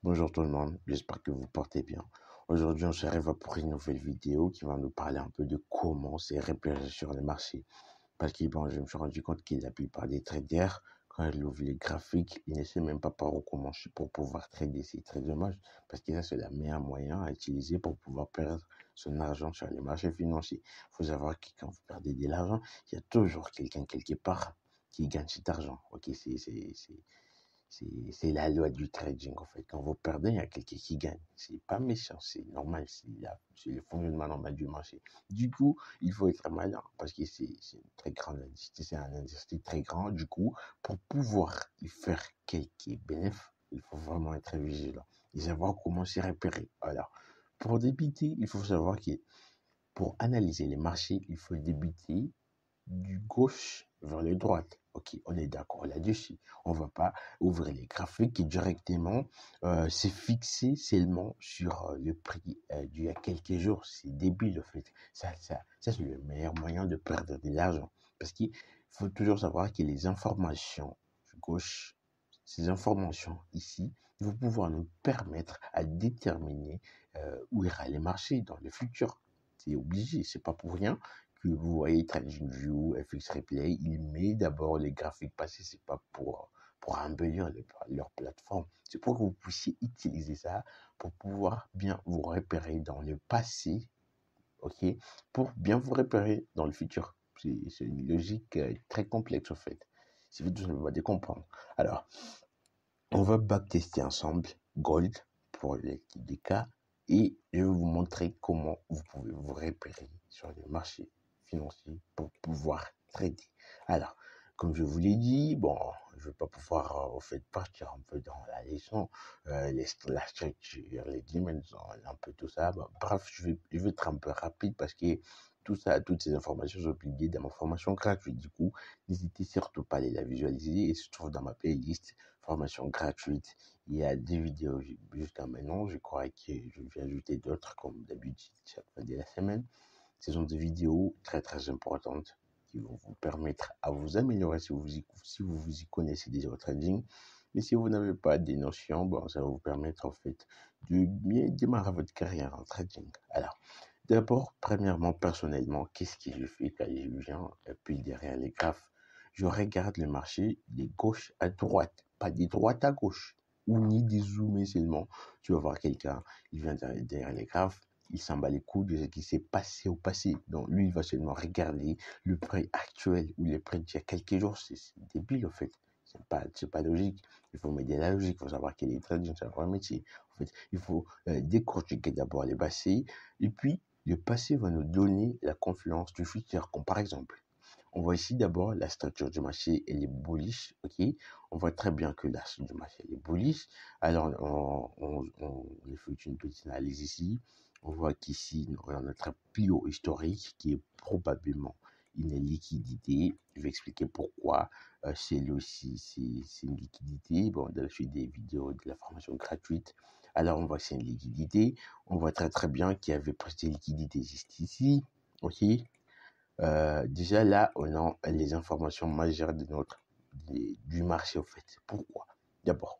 Bonjour tout le monde, j'espère que vous portez bien. Aujourd'hui, on se réveille pour une nouvelle vidéo qui va nous parler un peu de comment c'est repérer sur les marchés. Parce que bon, je me suis rendu compte que la plupart des traders, quand ils ouvrent les graphiques, ils ne savent même pas par où commencer pour pouvoir trader. C'est très dommage parce que ça, c'est le meilleur moyen à utiliser pour pouvoir perdre son argent sur les marchés financiers. Il faut savoir que quand vous perdez de l'argent, il y a toujours quelqu'un quelque part qui gagne cet argent. Ok, c'est la loi du trading, en fait. Quand vous perdez, il y a quelqu'un qui gagne. C'est pas méchant, c'est normal, c'est le fonctionnement normal du marché. Du coup, il faut être malin parce que c'est une très grande industrie, c'est un industrie très grand. Du coup, pour pouvoir y faire quelques bénéfices, il faut vraiment être vigilant et savoir comment s'y repérer. Alors, pour débuter, il faut savoir que pour analyser les marchés, il faut débuter du gauche vers le droite. Ok, on est d'accord là-dessus. On ne va pas ouvrir les graphiques et directement se fixer seulement sur le prix d'il y a quelques jours. C'est débile, en fait. Ça c'est le meilleur moyen de perdre de l'argent. Parce qu'il faut toujours savoir que les informations de gauche, ces informations ici, vont pouvoir nous permettre à déterminer où ira les marchés dans le futur. C'est obligé, c'est pas pour rien que vous voyez TradingView, FX Replay, il met d'abord les graphiques passés, c'est pas pour embellir leur plateforme, c'est pour que vous puissiez utiliser ça pour pouvoir bien vous repérer dans le passé, ok, pour bien vous repérer dans le futur. C'est une logique très complexe en fait. Si vous devez comprendre. Alors, on va backtester ensemble Gold pour les cas et je vais vous montrer comment vous pouvez vous repérer sur les marchés financiers pour pouvoir trader. Alors, comme je vous l'ai dit, bon, je ne vais pas pouvoir au fait partir un peu dans la leçon, la structure, les dimensions, un peu tout ça. Bon, bref, je vais être un peu rapide parce que tout ça, toutes ces informations sont publiées dans ma formation gratuite. Du coup, n'hésitez surtout pas à aller la visualiser et se trouve dans ma playlist formation gratuite. Il y a des vidéos jusqu'à maintenant. Je crois que je vais ajouter d'autres comme d'habitude chaque fin de la semaine. Ce sont des vidéos très très importantes qui vont vous permettre à vous améliorer si vous vous y connaissez déjà au trading. Mais si vous n'avez pas des notions, bon, ça va vous permettre en fait de bien démarrer votre carrière en trading. Alors, d'abord, premièrement, personnellement, qu'est-ce que je fais quand je viens puis derrière les graphes? Je regarde le marché de gauche à droite, pas de droite à gauche, ou ni de zoomer seulement. Tu vas voir quelqu'un, il vient derrière les graphes, il s'en bat les couilles de ce qui s'est passé au passé. Donc, lui, il va seulement regarder le prix actuel ou le prix d'il y a quelques jours. C'est débile, en fait. C'est pas logique. Il faut mettre de la logique. Il faut savoir qu'il est trading, c'est un vrai métier. En fait, il faut décortiquer d'abord les passés. Et puis, le passé va nous donner la confiance du futur. Comme par exemple, on voit ici d'abord la structure du marché, elle est bullish, ok? On voit très bien que la structure du marché elle est bullish. Alors, on effectue une petite analyse ici. On voit qu'ici, on a notre plus haut historique qui est probablement une liquidité. Je vais expliquer pourquoi. C'est aussi c'est une liquidité. Bon, dans la suite des vidéos de la formation gratuite. Alors, on voit que c'est une liquidité. On voit très très bien qu'il y avait presque des liquidités juste ici. Ok? Déjà là, on a les informations majeures du marché, en fait. Pourquoi? D'abord,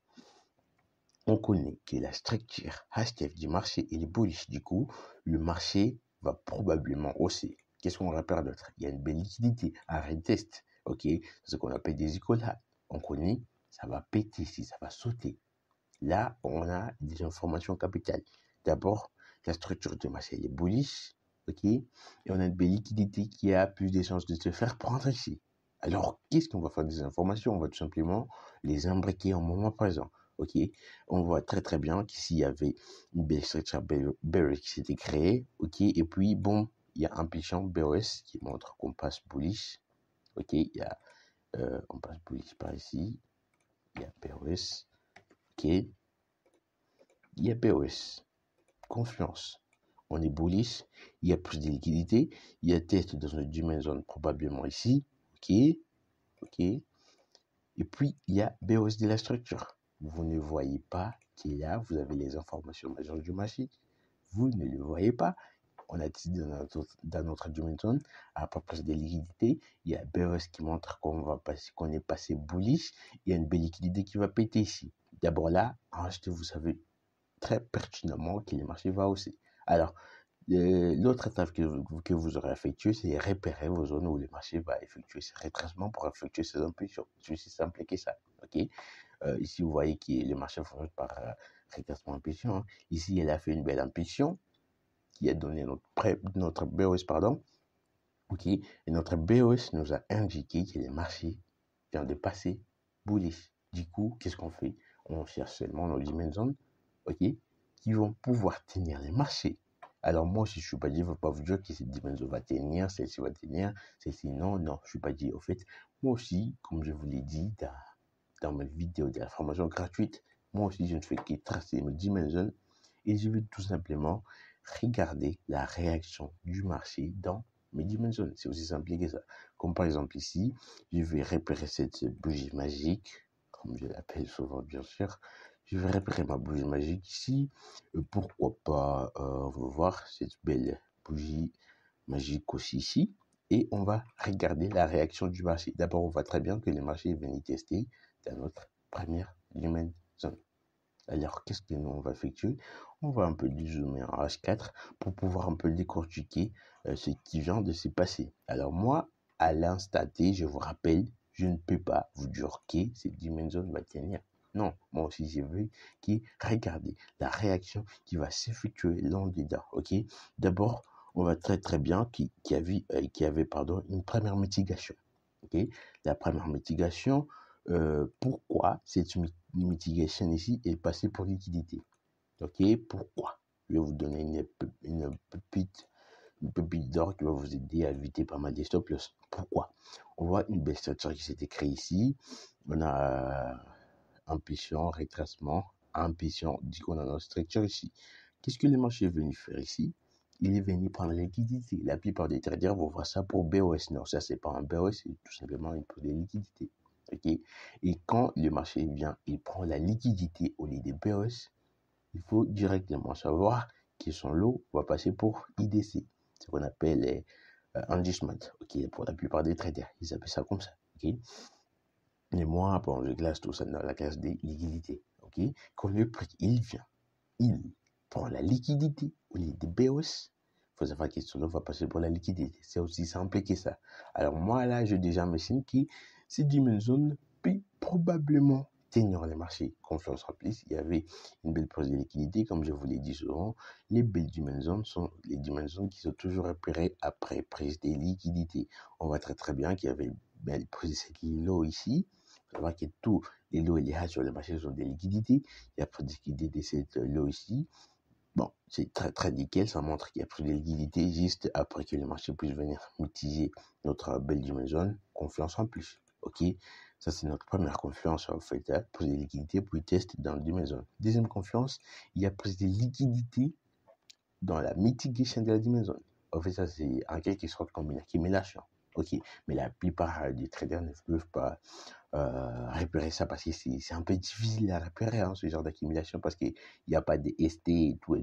on connaît que la structure HTF du marché est bullish. Du coup, le marché va probablement hausser. Qu'est-ce qu'on repère d'autre? Il y a une belle liquidité, un retest. Ok? C'est ce qu'on appelle des écolas. On connaît, ça va péter ici, ça va sauter. Là, on a des informations capitales. D'abord, la structure du marché elle est bullish, ok? Et on a une belle liquidité qui a plus de chances de se faire prendre ici. Alors, qu'est-ce qu'on va faire des informations? On va tout simplement les imbriquer au moment présent, ok? On voit très très bien qu'ici, il y avait une belle structure bearish qui s'était créée, ok? Et puis, bon, il y a un pichon BOS qui montre qu'on passe bullish, ok? On passe bullish par ici, il y a BOS, ok? Il y a POS, confiance. On est bullish, il y a plus de liquidité, il y a test dans une domaine zone probablement ici, ok, ok. Et puis il y a BOS de la structure. Vous ne voyez pas qu'il y a, vous avez les informations majeures du marché, vous ne le voyez pas. On a dit dans notre domaine zone, à propos de liquidité, il y a BOS qui montre qu'on est passé bullish, il y a une belle liquidité qui va péter ici. D'abord là, ensuite vous savez très pertinemment que le marché va hausser. Alors, l'autre étape que vous aurez effectuée, c'est repérer vos zones où le marché va effectuer ses retracements pour effectuer ses impulsions. C'est aussi simple que ça. Ok. Ici, vous voyez que le marché fonctionne par retracement impulsion. Hein. Ici, elle a fait une belle impulsion qui a donné notre BOS, pardon. Ok. Et notre BOS nous a indiqué que le marché vient de passer bullish. Du coup, qu'est-ce qu'on fait? On cherche seulement nos 10 zones, ok, qui vont pouvoir tenir les marchés. Alors moi, si je ne suis pas dit, je ne veux pas vous dire que cette dimension va tenir, celle-ci va tenir, celle-ci non, non, je ne suis pas dit. Au fait, moi aussi, comme je vous l'ai dit dans mes vidéos de la formation gratuite, moi aussi, je ne fais que tracer mes dimensions et je vais tout simplement regarder la réaction du marché dans mes dimensions. C'est aussi simple que ça. Comme par exemple ici, je vais repérer cette bougie magique, comme je l'appelle souvent bien sûr. Je vais repérer ma bougie magique ici. Pourquoi pas, on va voir cette belle bougie magique aussi ici. Et on va regarder la réaction du marché. D'abord, on voit très bien que le marché est venu tester dans notre première dimension. Alors, qu'est-ce que nous on va effectuer? On va un peu dézoomer en H4 pour pouvoir un peu décortiquer ce qui vient de se passer. Alors moi, à l'instant T, je vous rappelle, je ne peux pas vous dire que cette dimension va tenir. Non, moi aussi j'ai vu qui regardez la réaction qui va s'effectuer là-dedans. Ok, d'abord on va très bien qui avait pardon une première mitigation. Ok, la première mitigation. Pourquoi cette mitigation ici est passée pour liquidité? Ok, pourquoi? Je vais vous donner une pépite d'or qui va vous aider à éviter pas mal de stop loss. Pourquoi? On voit une belle structure qui s'était créée ici. On a impulsion, retracement, impulsion, dit qu'on a notre structure ici. Qu'est-ce que le marché est venu faire ici? Il est venu prendre la liquidité. La plupart des traders vont voir ça pour BOS. Non, ça c'est pas un BOS, c'est tout simplement une pour des liquidités. Ok. Et quand le marché vient et prend la liquidité au lieu des BOS, il faut directement savoir que son lot va passer pour IDC. C'est ce qu'on appelle inducement. Ok. Pour la plupart des traders, ils appellent ça comme ça. Ok. Et moi, bon, je classe tout ça dans la classe des liquidités. Ok. Quand le prix il vient, il prend la liquidité au lieu des BOS. Il faut savoir que son lot va passer pour la liquidité. C'est aussi simple que ça. Alors moi, là, je déjà me qui ces dimensions peut probablement tenir les marchés. Confiance en plus, il y avait une belle prise de liquidité, comme je vous l'ai dit souvent. Les belles dimensions sont les dimensions qui sont toujours repérées après prise de liquidité. On voit très bien qu'il y avait une belle prise de cette lot ici. Il faut savoir que tous les lots et les haches sur le marché sont des liquidités. Il y a pris de liquidité de cette lot ici. Bon, c'est très nickel, ça montre qu'il y a plus de liquidité juste après que le marché puisse venir mitiger notre belle dimension, confiance en plus. Ok, ça c'est notre première confiance en fait, hein, plus de liquidité pour tester dans la dimension. Deuxième confiance, il y a plus de liquidité dans la mitigation de la dimension. En fait, ça c'est en quelque sorte comme une accumulation. Ok, mais la plupart des traders ne peuvent pas repérer ça parce que c'est un peu difficile à repérer hein, ce genre d'accumulation parce qu'il n'y a pas de ST et tout.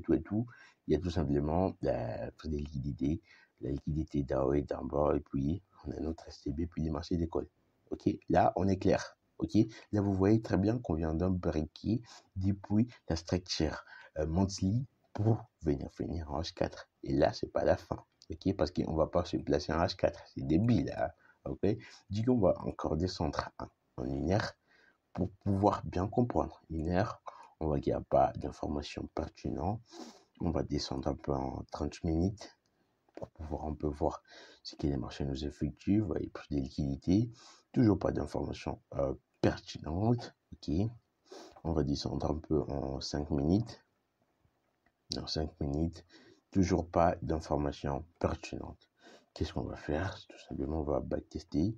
Il y a tout simplement la liquidité, la liquidité d'en haut et d'en bas et puis on a notre STB puis les marchés d'école. Ok, là on est clair. Ok, là vous voyez très bien qu'on vient d'un breaker depuis la structure monthly pour venir finir en H4. Et là c'est pas la fin. Ok, parce qu'on va pas se placer en H4. C'est débile là. Ok, du coup on va encore descendre en linéaire pour pouvoir bien comprendre. Linéaire, on voit qu'il n'y a pas d'informations pertinentes. On va descendre un peu en 30 minutes pour pouvoir un peu voir ce que les marchés nous effectuent. Vous voyez, plus de liquidités. Toujours pas d'informations pertinentes. Ok. On va descendre un peu en 5 minutes. Dans 5 minutes, toujours pas d'informations pertinentes. Qu'est-ce qu'on va faire? Tout simplement, on va backtester.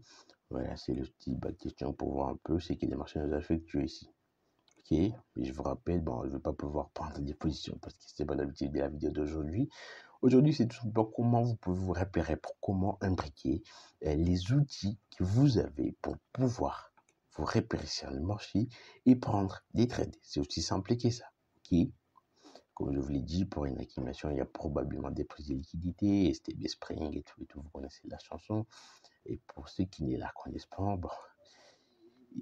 Voilà, c'est le petit backtesting pour voir un peu ce que les marchés nous effectuent ici. Ok, et je vous rappelle, bon, je ne vais pas pouvoir prendre des positions parce que ce n'est pas l'habitude de la vidéo d'aujourd'hui. Aujourd'hui, c'est tout simplement comment vous pouvez vous repérer, pour comment imbriquer les outils que vous avez pour pouvoir vous repérer sur le marché et prendre des trades. C'est aussi simple que ça. Ok. Comme je vous l'ai dit, pour une accumulation, il y a probablement des prises de liquidité, STB Spring et tout, vous connaissez la chanson. Et pour ceux qui ne la connaissent pas, bon,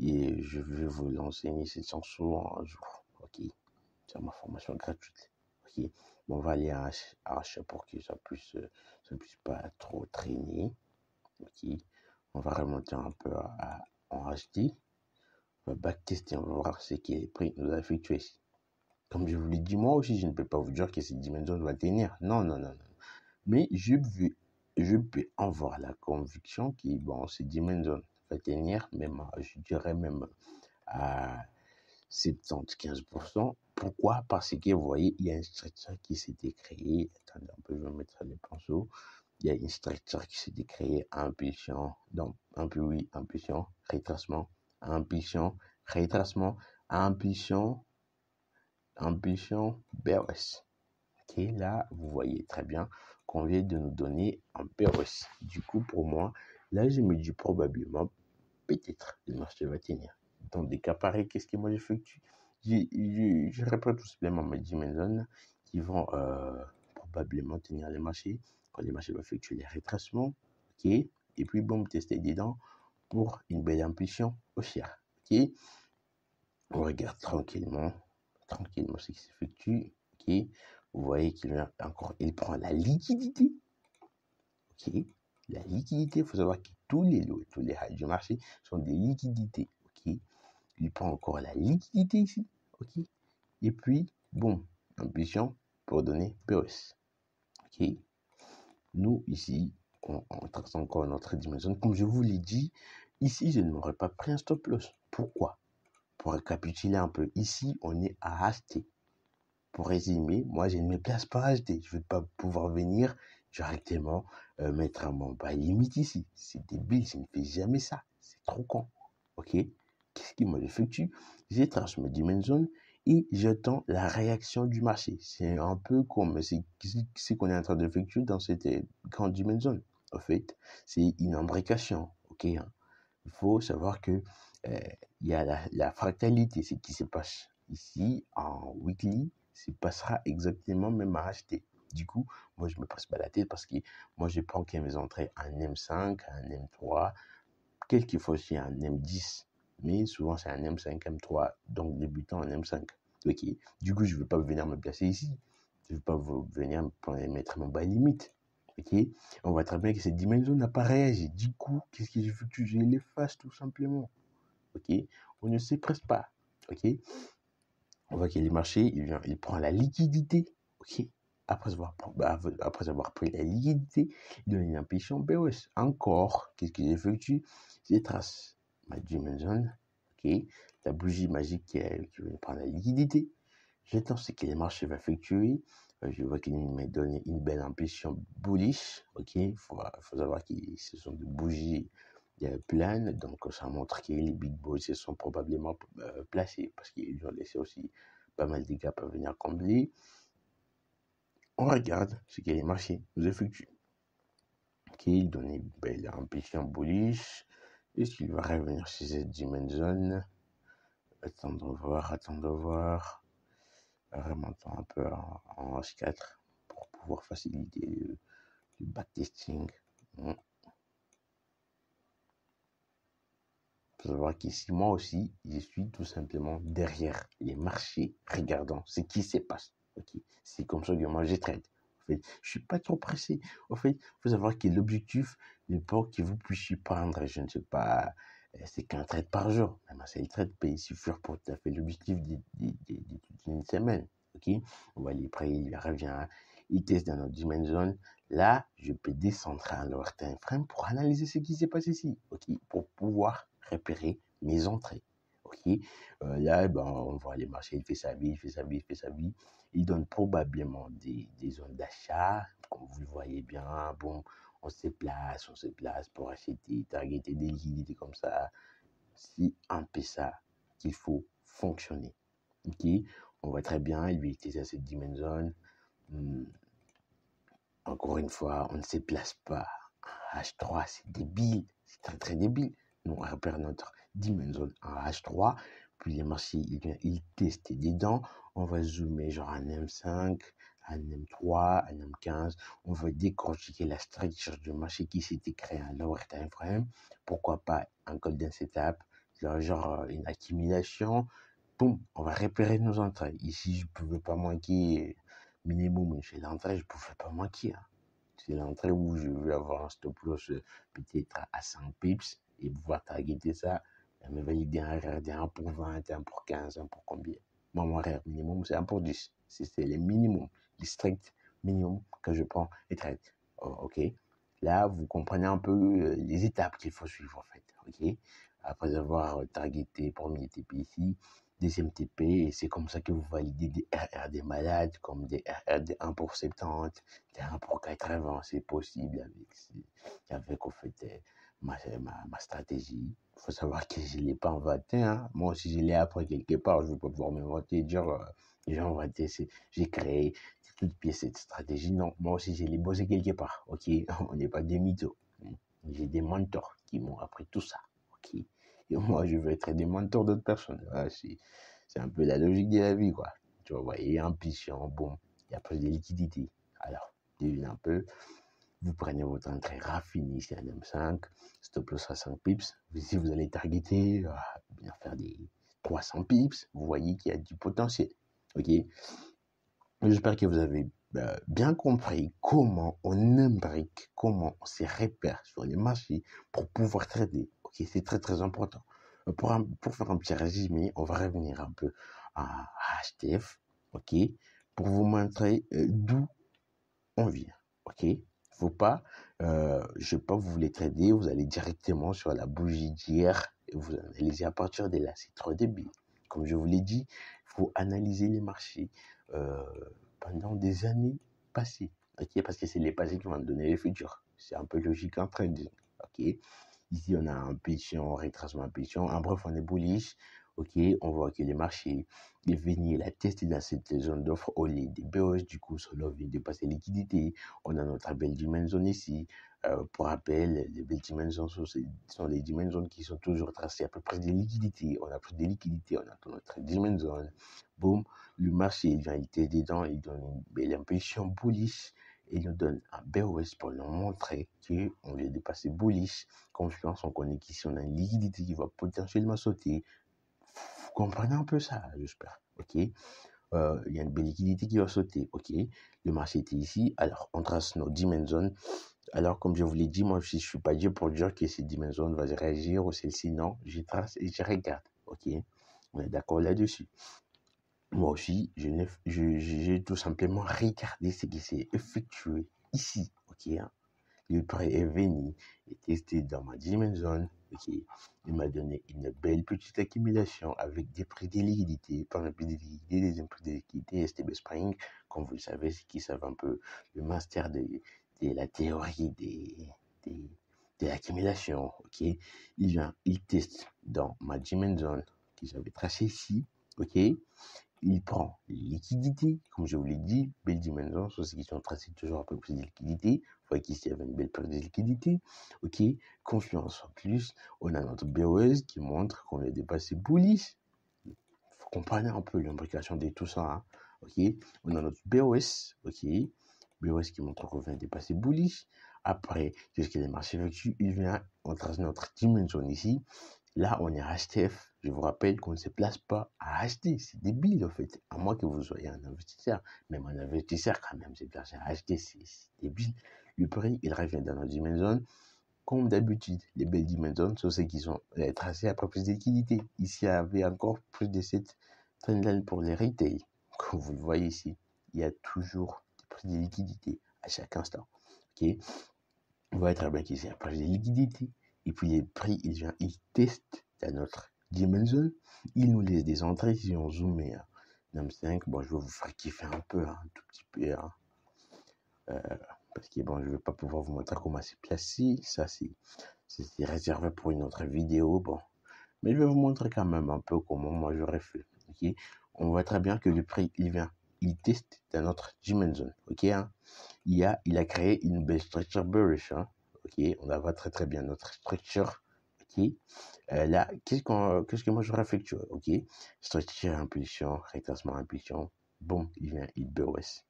et je vais vous l'enseigner cette chanson un jour. Ok, sur ma formation gratuite. Ok, bon, on va aller à achat pour que ça puisse pas trop traîner. Ok, on va remonter un peu en HD. On va backtester, on va voir ce que les prix nous a effectué. Comme je vous l'ai dit, moi aussi, je ne peux pas vous dire que cette dimension va tenir. Non, non, non, non. Mais je peux avoir la conviction que, bon, cette dimension va tenir, même, je dirais même à 75%. Pourquoi? Parce que, vous voyez, il y a une structure qui s'était créée. Attendez un peu, je vais mettre les pinceaux. Il y a une structure qui s'était créée, impulsion, donc, impulsion, retracement, impulsion, retracement, impulsion, BOS. Ok, là, vous voyez très bien qu'on vient de nous donner un BOS. Du coup, pour moi, là, je me dis probablement, peut-être, le marché va tenir. Dans des cas pareils, qu'est-ce que moi j'effectue? Je répète tout simplement mes dimensions qui vont probablement tenir les marchés. Quand les marchés vont effectuer les retracements, ok, et puis bon, tester dedans pour une belle impulsion haussière. Ok, on regarde tranquillement ce qui s'effectue. Ok, vous voyez qu'il vient encore, il prend la liquidité. Ok, la liquidité, il faut savoir que tous les lots et tous les highs du marché sont des liquidités. Ok, il prend encore la liquidité ici. Ok, et puis, bon, impulsion pour donner POS. Ok, nous ici, on trace encore notre dimension. Comme je vous l'ai dit, ici, je n'aurais pas pris un stop loss. Pourquoi? Pour récapituler un peu, ici, on est à acheter. Pour résumer, moi, je ne me place pas à acheter. Je ne vais pas pouvoir venir directement mettre mon buy limite ici. C'est débile, je ne fais jamais ça. C'est trop con. Ok? Qu'est-ce qui m'effectue? Je trace mes dimensions et j'attends la réaction du marché. C'est un peu comme ce qu'on est en train d'effectuer dans cette grande dimension. En fait, c'est une imbrication. Ok? Il faut savoir que il y a la fractalité, ce qui se passe ici en weekly, se passera exactement même à acheter. Du coup, moi, je ne me passe pas la tête parce que moi, je prends que mes entrées en M5, en M3, quelquefois aussi en M10, mais souvent c'est un M5, M3, donc débutant en M5. Ok. Du coup, je ne veux pas venir me placer ici. Je ne veux pas venir mettre mon bas limite. Ok. On voit très bien que cette dimension n'a pas réagi. Du coup, qu'est-ce que je fais? Je l'efface tout simplement. Ok. On ne se presse pas. Ok. On voit que les marchés, il prend la liquidité. Ok. Après avoir pris la liquidité, il donne une impulsion BOS. Encore, qu'est-ce que j'effectue? Je trace ma dimension. Ok. La bougie magique qui va prendre la liquidité. J'attends ce que les marchés vont effectuer. Je vois qu'il m'a donné une belle impulsion bullish. Ok. Il faut savoir que ce sont des bougies planes. Donc, ça montre que les big boys se sont probablement placés parce qu'ils ont laissé aussi pas mal de gaps à venir combler. On regarde ce que les marchés nous effectuent. Ok, il donne une belle impulsion bullish. Est-ce qu'il va revenir sur cette dimension? Attendons voir. Remontons un peu en H4 pour pouvoir faciliter le backtesting. Il faut savoir qu'ici, moi aussi, je suis tout simplement derrière les marchés, regardant ce qui se passe. Okay. C'est comme ça que moi, je trade. En fait, je suis pas trop pressé. En fait, il faut savoir que l'objectif n'est pas que vous puissiez prendre, je ne sais pas, c'est qu'un trade par jour. Même un seul trade peut suffire pour tout à fait l'objectif d'une semaine. Ok, on va les prêts, il revient, il teste dans notre dimension. Là, je peux descendre à leur time frame pour analyser ce qui s'est passé ici. Ok, pour pouvoir repérer mes entrées. Ok, là, ben, on voit les marchés, il fait sa vie. Il donne probablement des zones d'achat, comme vous le voyez bien. Bon, on se place pour acheter, targeter des liquidités comme ça. C'est un peu ça qu'il faut fonctionner. Ok, on voit très bien, il utilise à cette dimension. Encore une fois, on ne se place pas. H3, c'est débile, c'est très très débile. Nous, on repère notre dimension en H3, puis les marchés, il testent dedans. On va zoomer genre un M5, un M3, un M15. On va décortiquer la structure du marché qui s'était créé à lower time frame. Pourquoi pas un golden setup, genre une accumulation, boum, on va repérer nos entrées. Ici, je ne pouvais pas manquer minimum chez l'entrée, je ne pouvais pas manquer. Hein. C'est l'entrée où je veux avoir un stop loss peut-être à 5 pips et pouvoir targeter ça. Elle me valide un RR de 1 pour 20, 1 pour 15, 1 pour combien? Moi, mon RR minimum, c'est 1 pour 10. C'est le minimum, le strict minimum que je prends et traite. Oh, ok? Là, vous comprenez un peu les étapes qu'il faut suivre, en fait. Ok? Après avoir targeté premier TP ici, deuxième TP, et c'est comme ça que vous validez des RR des malades, comme des RR de 1 pour 70, des 1 pour 80, c'est possible avec en fait, ma stratégie. Il faut savoir que je ne l'ai pas inventé. Hein. Moi aussi, je l'ai appris quelque part. Je ne vais pas pouvoir m'inventer et dire j'ai inventé, j'ai créé toute pièce cette stratégie. Non, moi aussi, je l'ai bossé quelque part. Ok, on n'est pas des mythos. J'ai des mentors qui m'ont appris tout ça. Ok, et moi, je veux être des mentors d'autres personnes. Voilà, c'est un peu la logique de la vie, quoi. Tu vois, il y a un pichon, bon, il y a plus de liquidité. Alors, devine un peu. Vous prenez votre entrée raffinée ici à M5, stop loss à 5 pips. Si vous allez targeter, bien faire des 300 pips, vous voyez qu'il y a du potentiel. Ok. J'espère que vous avez bien compris comment on imbrique, comment on se repère sur les marchés pour pouvoir trader. Ok, c'est très très important. Pour faire un petit résumé, on va revenir un peu à HTF, ok, pour vous montrer d'où on vient, ok. Faut pas, je sais pas, vous voulez trader, vous allez directement sur la bougie d'hier et vous analysez à partir de là. C'est trop débile. Comme je vous l'ai dit, il faut analyser les marchés pendant des années passées, ok, parce que c'est les passés qui vont donner les futurs. C'est un peu logique en trading, ok. Ici, on a un pétion, retracement pétion. En bref, on est bullish. Ok, on voit que les marchés est venu la tester dans cette zone d'offre au lit des BOS. Du coup, cela vient de passer liquidité. On a notre belle dimension ici. Pour rappel, les belles dimensions sont les dimensions qui sont toujours tracées à peu près des liquidités. On a plus de liquidités, on a notre dimension. Boum, le marché, il vient, il teste dedans, il donne une belle impression bullish. Et nous donne un BOS pour nous montrer qu'on vient de passer bullish. Confiance, on connaît qu'ici on a une liquidité qui va potentiellement sauter. Vous comprenez un peu ça, j'espère. Ok. Il y a une belle liquidité qui va sauter. Ok. Le marché était ici. Alors, on trace nos dimensions. Alors, comme je vous l'ai dit, moi aussi, je ne suis pas Dieu pour dire que ces dimensions vont réagir ou celle-ci. Non, je trace et je regarde. Ok. On est d'accord là-dessus. Moi aussi, j'ai tout simplement regardé ce qui s'est effectué ici. Ok. Hein. Le prêt est venu et testé dans ma dimension. Ok. Il m'a donné une belle petite accumulation avec des prix de liquidité, par exemple des liquidités, des prix de liquidité, STB Spring, comme vous le savez, ceux qui savent un peu le master de la théorie de l'accumulation. Ok. Il teste dans ma dimension que j'avais tracé ici. Ok. Il prend les liquidités, comme je vous l'ai dit, belle dimension, sur ceux qui sont tracés toujours à peu près de liquidités. Vous voyez qu'ici, il y avait une belle perte de liquidité. Ok, confiance en plus. On a notre BOS qui montre qu'on est dépassé bullish. Il faut comprendre un peu l'imbrication de tout ça. Hein. Ok, on a notre BOS. Ok, BOS qui montre qu'on vient dépasser bullish. Après, qu'est-ce que les marchés effectuent? Il vient, on trace notre dimension ici. Là, on est à HTF. Je vous rappelle qu'on ne se place pas à acheter. C'est débile, en fait. À moins que vous soyez un investisseur. Même un investisseur, quand même, c'est placé à acheter. C'est débile. Le prix, il revient dans notre dimension. Comme d'habitude, les belles dimensions sont celles qui sont tracées après plus de liquidité. Ici, il y avait encore plus de cette trendline pour les retail. Comme vous le voyez ici, il y a toujours des prix de liquidité à chaque instant. Ok, on voit très bien qu'ici, il y a plus de liquidité. Et puis les prix, ils testent dans notre dimension. Ils nous laissent des entrées. Si on zoome à NAM5, bon, je vais vous faire kiffer un peu, un tout petit peu. Hein, parce que bon, je ne vais pas pouvoir vous montrer comment c'est placé. Ça, c'est réservé pour une autre vidéo. Bon. Mais je vais vous montrer quand même un peu comment moi j'aurais fait. Okay? On voit très bien que le prix, il teste dans notre dimension. Ok, hein? Il a créé une belle structure bearish. Hein? Ok, on la voit très très bien notre structure. Ok, là, qu'est-ce que moi j'aurais effectué? Ok, structure impulsion, retracement impulsion. Bon, il BOS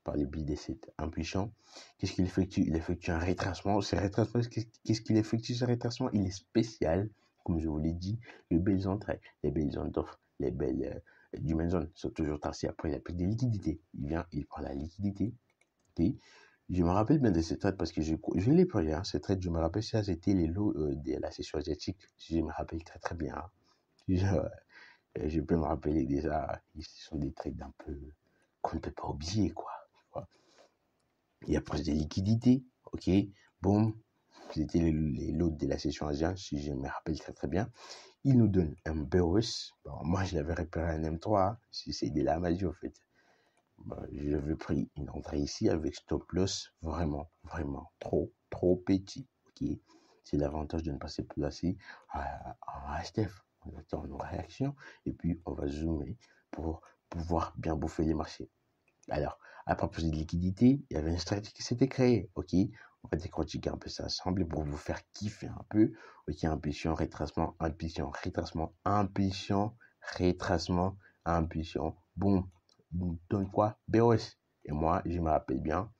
par les billes de cette impulsion. Qu'est-ce qu'il effectue? Il effectue un retracement. Ce retracement, qu'est-ce qu'il effectue? Ce retracement, il est spécial, comme je vous l'ai dit, les belles entrées, les belles zones d'offres les belles du Menzone sont toujours tassées. Après, il a pris des liquidités. Il vient, il prend la liquidité. Okay. Je me rappelle bien de ces trades parce que je l'ai pris, hein, ces trades. Je me rappelle ça, c'était les lots de la session asiatique. Je me rappelle très très bien. Hein. Je peux me rappeler déjà, ce sont des trades un peu qu'on ne peut pas oublier, quoi. Il y a plus de liquidités, ok, boum, c'était les lots de la session asiatique, si je me rappelle très très bien. Il nous donne un BOS. Bon, moi, je l'avais repéré un M3, hein, c'est de la magie, en fait. Bon, j'avais pris une entrée ici avec stop loss vraiment, vraiment trop petit, ok. C'est l'avantage de ne pas se placer en HTF. On attend nos réactions et puis on va zoomer pour pouvoir bien bouffer les marchés. Alors, à propos de liquidité, il y avait une stratégie qui s'était créée, ok. On va décortiquer un peu ça ensemble pour vous faire kiffer un peu. Ok, impulsion, retracement, impulsion, retracement, impulsion, retracement, impulsion, boum. Nous donne quoi? BOS. Et moi, je me rappelle bien,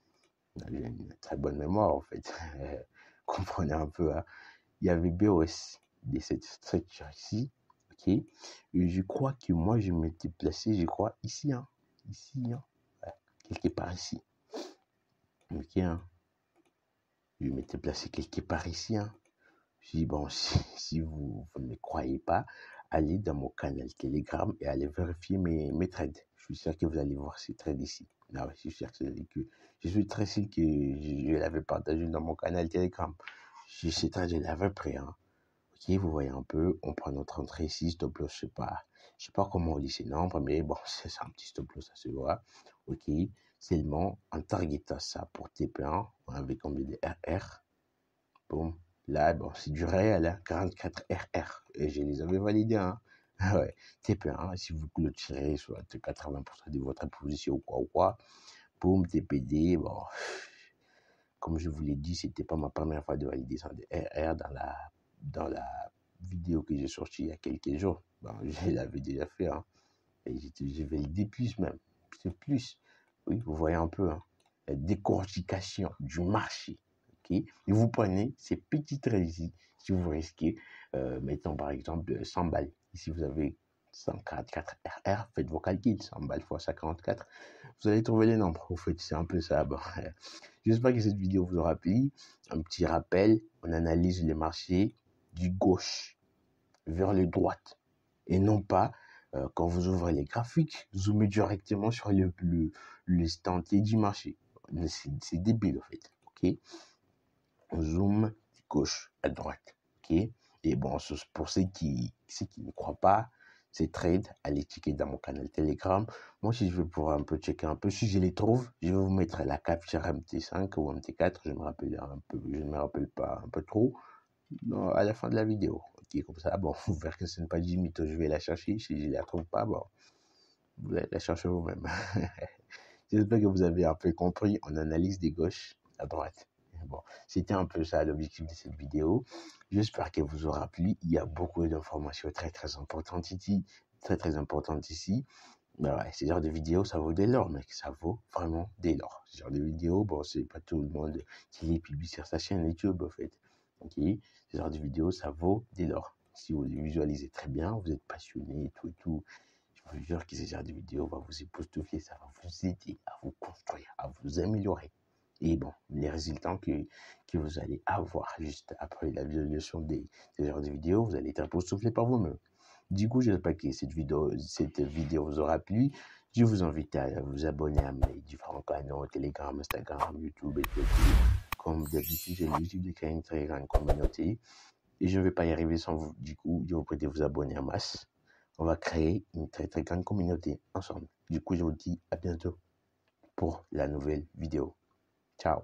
j'ai une très bonne mémoire en fait. Comprenez un peu, hein. Il y avait BOS de cette structure ici, ok. Et je crois que moi, je m'étais placé, je crois, ici, hein. Ici, hein. Ouais, quelque part ici. Ok, hein. Je m'étais placé quelque part ici, hein. Je dis, bon, si vous ne me croyez pas, allez dans mon canal Telegram et allez vérifier mes trades. Je suis sûr que vous allez voir ces trades ici. Ah ouais, je suis sûr que je suis très sûr que je l'avais partagé dans mon canal Telegram. Ces trades, je l'avais pris. Hein. Ok, vous voyez un peu, on prend notre entrée ici, stop loss, je sais pas comment on dit ces nombres, mais bon, c'est un petit stop loss, ça se voit. Ok, seulement, on targeta ça pour TP1 avec combien de RR. Bon, là, bon, c'est du réel, hein, 44 RR. Et je les avais validés, hein. Ouais, TP1, si vous clôturez soit 80% de votre position ou quoi. Boum, TPD, bon. Comme je vous l'ai dit, c'était pas ma première fois de valider ça de RR dans la vidéo que j'ai sortie il y a quelques jours. Bon, je l'avais déjà fait, hein. Et j'ai validé plus même. C'est plus. Oui, vous voyez un peu, hein, la décortication du marché. Okay. Et vous prenez ces petites ici, si vous risquez, mettons par exemple 100 balles. Ici, vous avez 144 RR, faites vos calculs, 100 balles fois 144, vous allez trouver les nombres. Vous faites, c'est un peu ça. Bon. J'espère que cette vidéo vous aura plu. Un petit rappel, on analyse les marchés du gauche vers le droite et non pas quand vous ouvrez les graphiques, zoomez directement sur le stanté du marché. C'est débile en fait. Ok, on zoome de gauche à droite. Ok, et bon, pour ceux qui ne croient pas ces trades, allez checker dans mon canal Telegram. Moi, si je veux pouvoir un peu checker un peu, si je les trouve, je vais vous mettre la capture MT5 ou MT4. Je ne me rappelle pas un peu trop. Non, à la fin de la vidéo. Ok, comme ça, bon, vous verrez que ce n'est pas du mytho, je vais la chercher. Si je ne la trouve pas, bon, vous allez la chercher vous-même. J'espère que vous avez un peu compris. On analyse des gauches à droite. Bon, c'était un peu ça l'objectif de cette vidéo. J'espère qu'elle vous aura plu. Il y a beaucoup d'informations très très importantes ici. Ben ouais, ce genre de vidéos, ça vaut de l'or, mec. Ça vaut vraiment de l'or. Ce genre de vidéos, bon, c'est pas tout le monde qui les publie sur sa chaîne YouTube, en fait. Ok, ce genre de vidéos, ça vaut de l'or. Si vous les visualisez très bien, vous êtes passionné et tout, je vous jure que ce genre de vidéos va vous époustoufler, ça va vous aider à vous construire, à vous améliorer. Et bon, les résultats que vous allez avoir juste après la visualisation de ce genre de vidéos, vous allez être époustouflé par vous-même. Du coup, j'espère que cette vidéo vous aura plu. Je vous invite à vous abonner à mes différents canaux, Telegram, Instagram, YouTube et tout. Comme d'habitude, j'ai l'habitude de créer une très grande communauté. Et je ne vais pas y arriver sans vous. Du coup, je vous prie de vous abonner en masse. On va créer une très très grande communauté ensemble. Du coup, je vous dis à bientôt pour la nouvelle vidéo. Ciao.